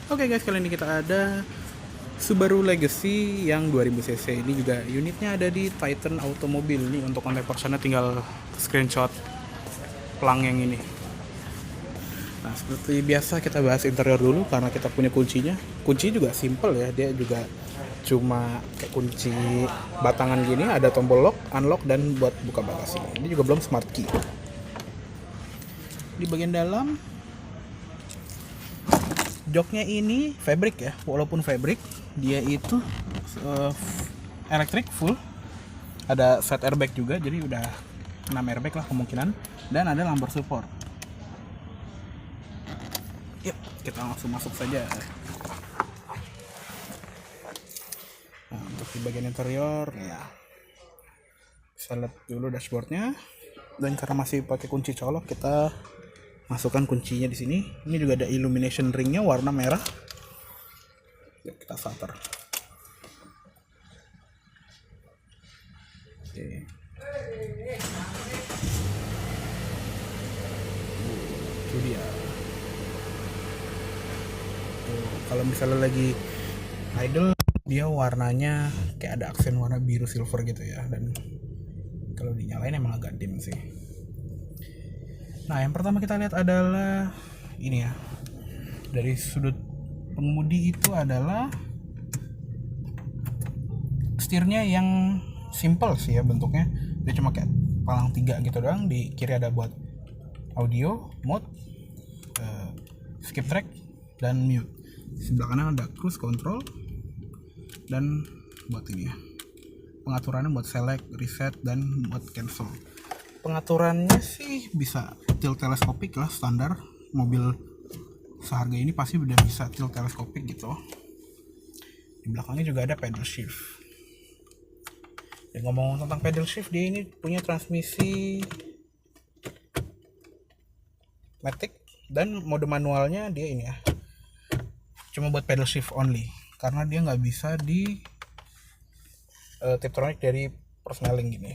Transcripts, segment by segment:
Oke guys, kali ini kita ada Subaru Legacy yang 2000 cc. Ini juga unitnya ada di Titan Automobil. Nih untuk kontak personnya tinggal screenshot pelang yang ini. Nah, seperti biasa kita bahas interior dulu karena kita punya kuncinya. Kunci juga simple ya, dia juga cuma kayak kunci batangan gini, ada tombol lock, unlock, dan buat buka bagasi. Ini juga belum smart key. Di bagian dalam joknya ini fabric ya, walaupun fabric dia itu elektrik full, ada set airbag juga, jadi udah 6 airbag lah kemungkinan, dan ada lumbar support. Yuk kita langsung masuk saja. Nah, untuk di bagian interior ya bisa lihat dulu dashboardnya, dan karena masih pakai kunci colok kita masukkan kuncinya di sini. Ini juga ada illumination ringnya warna merah. Yuk, kita starter. Oke. Itu dia. Kalau misalnya lagi idle, dia warnanya kayak ada aksen warna biru silver gitu ya. Dan kalau dinyalain emang agak dim sih. Nah, yang pertama kita lihat adalah ini ya. Dari sudut pengemudi itu adalah setirnya yang simple sih ya bentuknya. Dia cuma kayak palang 3 gitu doang. Di kiri ada buat audio, mode, skip track, dan mute. Di sebelah kanan ada cruise control dan buat ini ya. Pengaturannya buat select, reset, dan buat cancel. Pengaturannya sih bisa tilt teleskopik lah, standar mobil seharga ini pasti udah bisa tilt teleskopik gitu. Di belakangnya juga ada pedal shift. Dan ngomong tentang pedal shift, dia ini punya transmisi matic dan mode manualnya dia ini ya, cuma buat pedal shift only karena dia nggak bisa di Tiptronic dari persneling gini.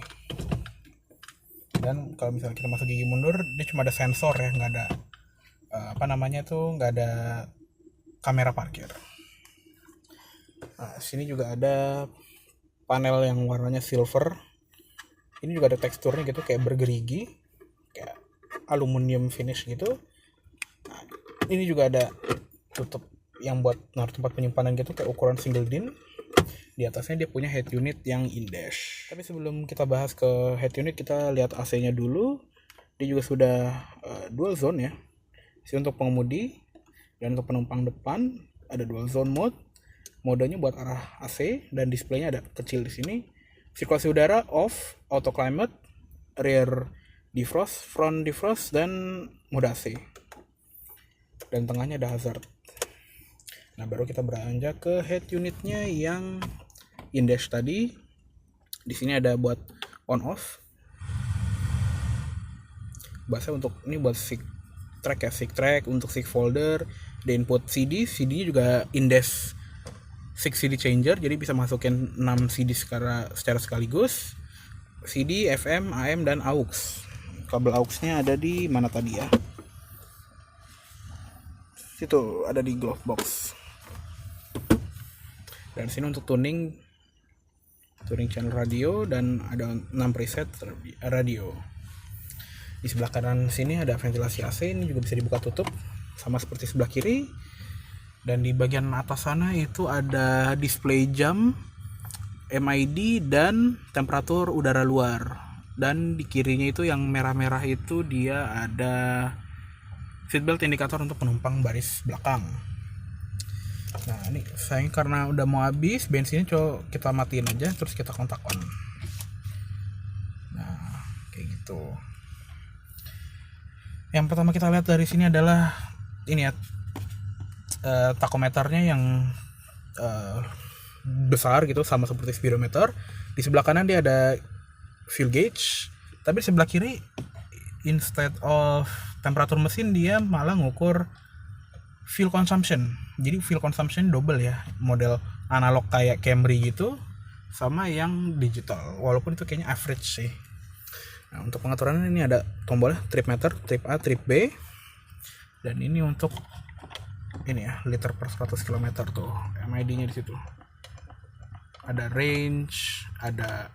Dan kalau misalnya kita masuk gigi mundur, dia cuma ada sensor ya, nggak ada nggak ada kamera parkir. Nah, sini juga ada panel yang warnanya silver. Ini juga ada teksturnya gitu, kayak bergerigi, kayak aluminium finish gitu. Nah, ini juga ada tutup yang buat naruh tempat penyimpanan gitu, kayak ukuran single din. Di atasnya dia punya head unit yang in-dash. Tapi sebelum kita bahas ke head unit, kita lihat AC-nya dulu. Dia juga sudah dual zone ya. Sini untuk pengemudi dan untuk penumpang depan ada dual zone mode. Modenya buat arah AC dan displaynya ada kecil di sini. Sirkulasi udara off, auto climate, rear defrost, front defrost, dan mode AC. Dan tengahnya ada hazard. Nah, baru kita beranjak ke head unitnya yang in-dash tadi. Di sini ada buat on off. Bahasa untuk ini buat sig track ya, sig track untuk sig folder. Di input CD-nya juga in-dash 6 CD changer, jadi bisa masukin 6 CD secara sekaligus. CD, FM, AM, dan AUX. Kabel AUX-nya ada di mana tadi ya? Situ ada di glove box. Dan sini untuk tuning channel radio dan ada 6 preset radio. Di sebelah kanan sini ada ventilasi AC, ini juga bisa dibuka tutup sama seperti sebelah kiri. Dan di bagian atas sana itu ada display jam, MID, dan temperatur udara luar. Dan di kirinya itu yang merah-merah itu dia ada seatbelt indikator untuk penumpang baris belakang. Nah, ini sayang karena udah mau habis bensinnya, coba kita matiin aja terus kita kontak on. Nah, kayak gitu. Yang pertama kita lihat dari sini adalah ini ya, takometernya yang besar gitu, sama seperti speedometer. Di sebelah kanan dia ada fuel gauge, tapi di sebelah kiri instead of temperatur mesin dia malah ngukur fuel consumption. Jadi fuel consumption double ya, model analog kayak Camry gitu sama yang digital, walaupun itu kayaknya average sih. Nah, untuk pengaturan ini ada tombolnya, trip meter, trip A, trip B, dan ini untuk ini ya, liter per 100 km tuh MID-nya di situ. Ada range, ada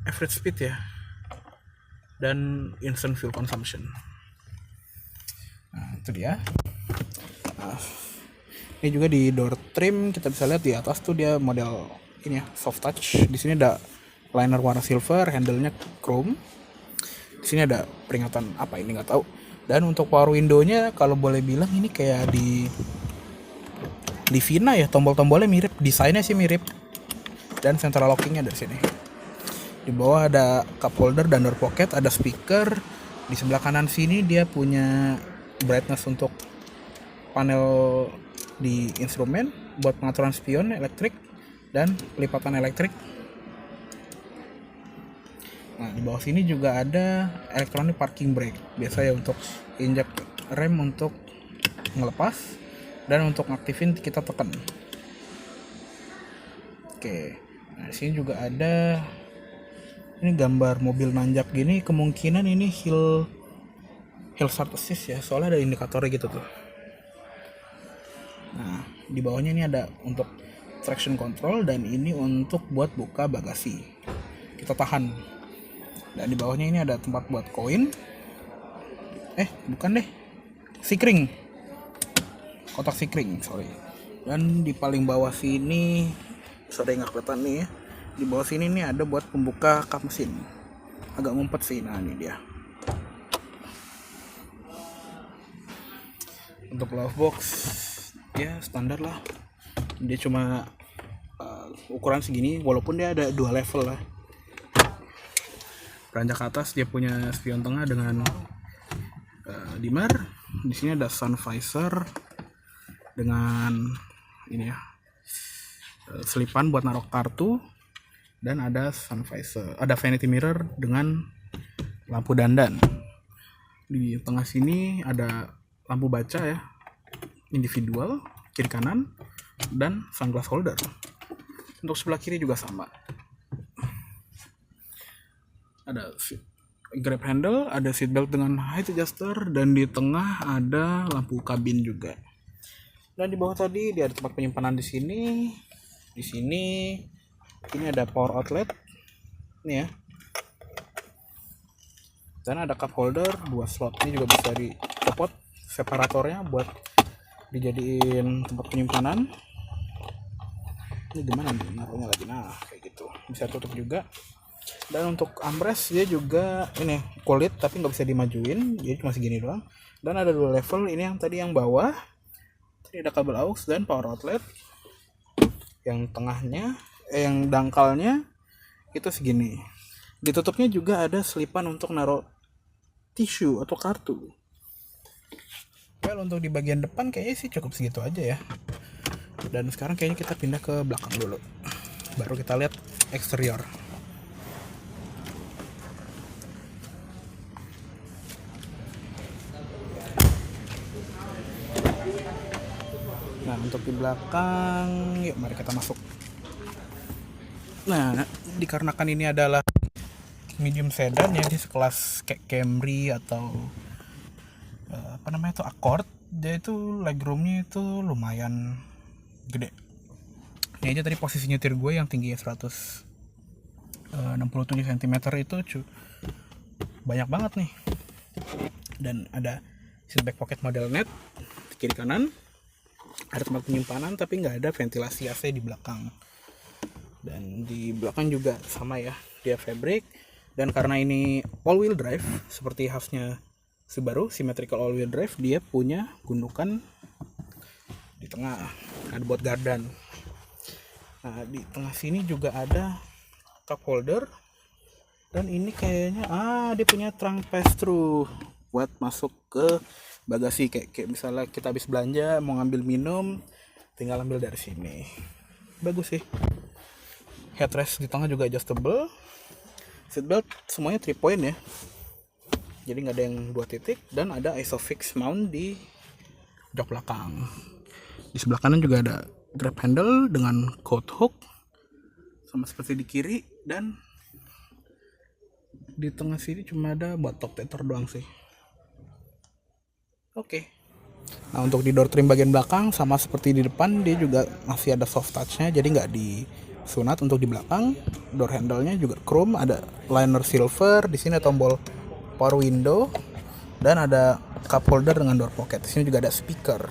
average speed ya, dan instant fuel consumption. Nah, itu dia. Nah, ini juga di door trim kita bisa lihat di atas tuh dia model ini ya, soft touch. Di sini ada liner warna silver, handle-nya chrome. Di sini ada peringatan apa ini nggak tahu. Dan untuk power window-nya kalau boleh bilang ini kayak di Vina ya, tombol-tombolnya mirip, desainnya sih mirip. Dan central locking-nya dari sini. Di bawah ada cup holder dan door pocket, ada speaker. Di sebelah kanan sini dia punya brightness untuk panel di instrumen buat pengaturan spion elektrik dan pelipatan elektrik. Nah, di bawah sini juga ada electronic parking brake, biasa ya untuk injak rem untuk ngelepas, dan untuk ngaktifin kita tekan. Oke, nah di sini juga ada ini gambar mobil nanjak gini, kemungkinan ini hill start assist ya, soalnya ada indikatornya gitu tuh. Nah, di bawahnya ini ada untuk traction control, dan ini untuk buat buka bagasi. Kita tahan. Dan di bawahnya ini ada tempat buat koin. Bukan deh. Sikring. Kotak sikring, sorry. Dan di paling bawah sini, sudah nggak kelihatan nih ya. Di bawah sini nih ada buat pembuka kap mesin. Agak ngumpet sih, nah ini dia. Untuk glove box ya standar lah, dia cuma ukuran segini, walaupun dia ada 2 level lah. Beranjak ke atas dia punya spion tengah dengan dimmer. Di sini ada sun visor dengan ini ya, selipan buat naruh kartu, dan ada sun visor, ada vanity mirror dengan lampu dandan. Di tengah sini ada lampu baca ya, individual kiri kanan, dan sunglass holder. Untuk sebelah kiri juga sama. Ada grab handle, ada seatbelt dengan height adjuster, dan di tengah ada lampu kabin juga. Dan di bawah tadi dia ada tempat penyimpanan di sini. Di sini ini ada power outlet. Ini ya. Dan ada cup holder 2 slot. Ini juga bisa dicopot separatornya buat dijadiin tempat penyimpanan. Ini gimana nih naruhnya lagi, nah kayak gitu, bisa tutup juga. Dan untuk armrest dia juga ini kulit tapi nggak bisa dimajuin, jadi cuma segini doang. Dan ada 2 level, ini yang tadi yang bawah, tadi ada kabel aux dan power outlet. Yang tengahnya yang dangkalnya itu segini, ditutupnya juga ada selipan untuk naruh tisu atau kartu. Well, untuk di bagian depan kayaknya sih cukup segitu aja ya. Dan sekarang kayaknya kita pindah ke belakang dulu, baru kita lihat eksterior. Nah, untuk di belakang, yuk mari kita masuk. Nah, dikarenakan ini adalah medium sedan ya, di sekelas kayak Camry atau apa namanya itu Accord, dia itu legroomnya itu lumayan gede. Ini aja tadi posisi nyetir gue yang tingginya 167 cm itu banyak banget nih. Dan ada seat back pocket model net kiri kanan, ada tempat penyimpanan tapi nggak ada ventilasi AC di belakang. Dan di belakang juga sama ya, dia fabric. Dan karena ini all wheel drive seperti khasnya Subaru symmetrical all wheel drive, dia punya gundukan di tengah, ada buat gardan. Nah, di tengah sini juga ada cup holder, dan ini kayaknya dia punya trunk pass through buat masuk ke bagasi, kayak misalnya kita habis belanja mau ngambil minum, tinggal ambil dari sini. Bagus sih. Headrest di tengah juga adjustable. Seatbelt semuanya 3 point ya, jadi nggak ada yang 2 titik. Dan ada isofix mount di jok belakang. Di sebelah kanan juga ada grab handle dengan coat hook sama seperti di kiri. Dan di tengah sini cuma ada buat top tether doang sih. Oke. Nah untuk di door trim bagian belakang sama seperti di depan, dia juga masih ada soft touch-nya, jadi nggak disunat. Untuk di belakang, door handle-nya juga chrome, ada liner silver, di sini ada tombol power window, dan ada cup holder dengan door pocket. Di sini juga ada speaker.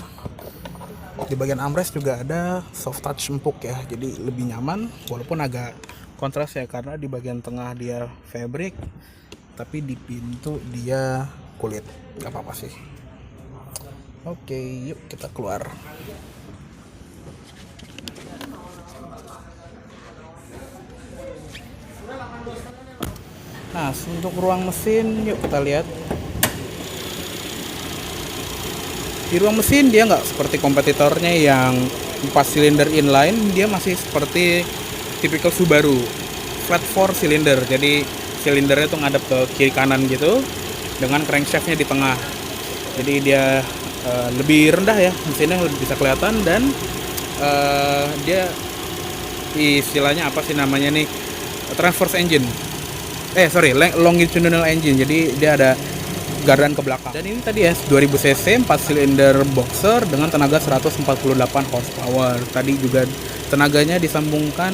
Di bagian armrest juga ada soft touch empuk ya, jadi lebih nyaman walaupun agak kontras ya, karena di bagian tengah dia fabric, tapi di pintu dia kulit. Gak apa-apa sih. Oke, yuk kita keluar. Nah, untuk ruang mesin, yuk kita lihat. Di ruang mesin dia nggak seperti kompetitornya yang 4 silinder inline, dia masih seperti typical Subaru, flat 4 silinder. Jadi silindernya tuh ngadep ke kiri kanan gitu, dengan crankshaftnya di tengah. Jadi dia lebih rendah ya, mesinnya lebih bisa kelihatan, dan dia istilahnya apa sih namanya nih, transverse engine, longitudinal engine. Jadi dia ada gardan ke belakang. Dan ini tadi ya 2000 cc 4 silinder boxer dengan tenaga 148 horsepower. Tadi juga tenaganya disambungkan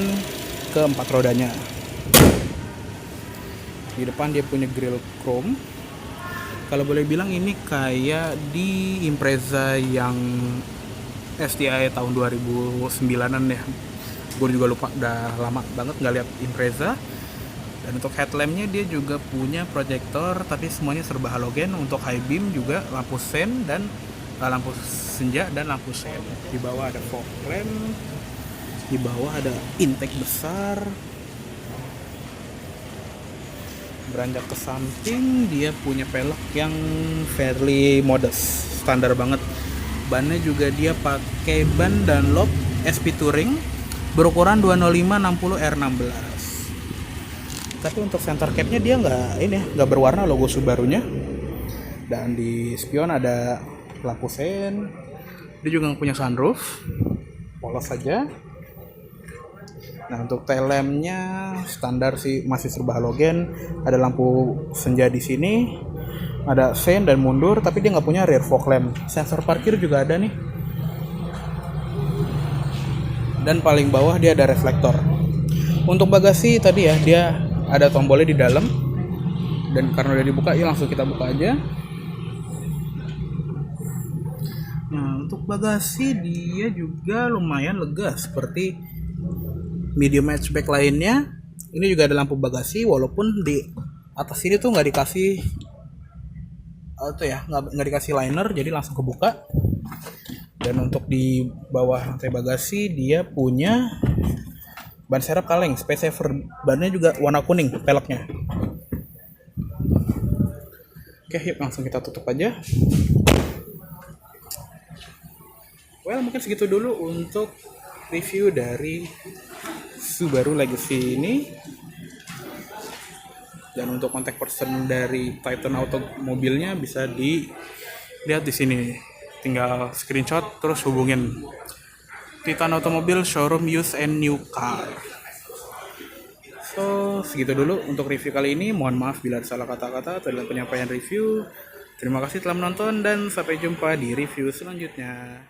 ke 4 rodanya. Di depan dia punya grill chrome. Kalau boleh bilang ini kayak di Impreza yang STI tahun 2009-an ya. Gue juga lupa, udah lama banget nggak lihat Impreza. Dan untuk headlampnya dia juga punya proyektor, tapi semuanya serba halogen. Untuk high beam juga lampu sen dan lampu senja dan lampu sen. Di bawah ada fog lamp, di bawah ada intake besar. Beranjak ke samping, dia punya pelek yang fairly modest, standar banget. Bannya juga dia pakai ban Dunlop SP Touring berukuran 205/60 R16. Tapi untuk center capnya dia nggak berwarna logo Subarunya. Dan di spion ada lampu sen. Dia juga nggak punya sunroof, polos saja. Nah untuk tail lampnya standar sih, masih serba halogen. Ada lampu senja di sini, ada sen dan mundur, tapi dia nggak punya rear fog lamp. Sensor parkir juga ada nih. Dan paling bawah dia ada reflektor. Untuk bagasi tadi ya, dia ada tombolnya di dalam, dan karena udah dibuka ya langsung kita buka aja. Nah untuk bagasi dia juga lumayan lega seperti medium hatchback lainnya. Ini juga ada lampu bagasi, walaupun di atas ini tuh nggak dikasih nggak dikasih liner, jadi langsung kebuka. Dan untuk di bawah lantai bagasi dia punya ban serep kaleng Space Saver. Bannya juga warna kuning peleknya. Oke, yuk langsung kita tutup aja. Well, mungkin segitu dulu untuk review dari Subaru Legacy ini. Dan untuk kontak person dari Titan Automobilnya bisa dilihat di sini. Tinggal screenshot terus hubungin Titan Automobil Showroom Used and New Car. So, segitu dulu untuk review kali ini. Mohon maaf bila ada salah kata-kata atau dalam penyampaian review. Terima kasih telah menonton dan sampai jumpa di review selanjutnya.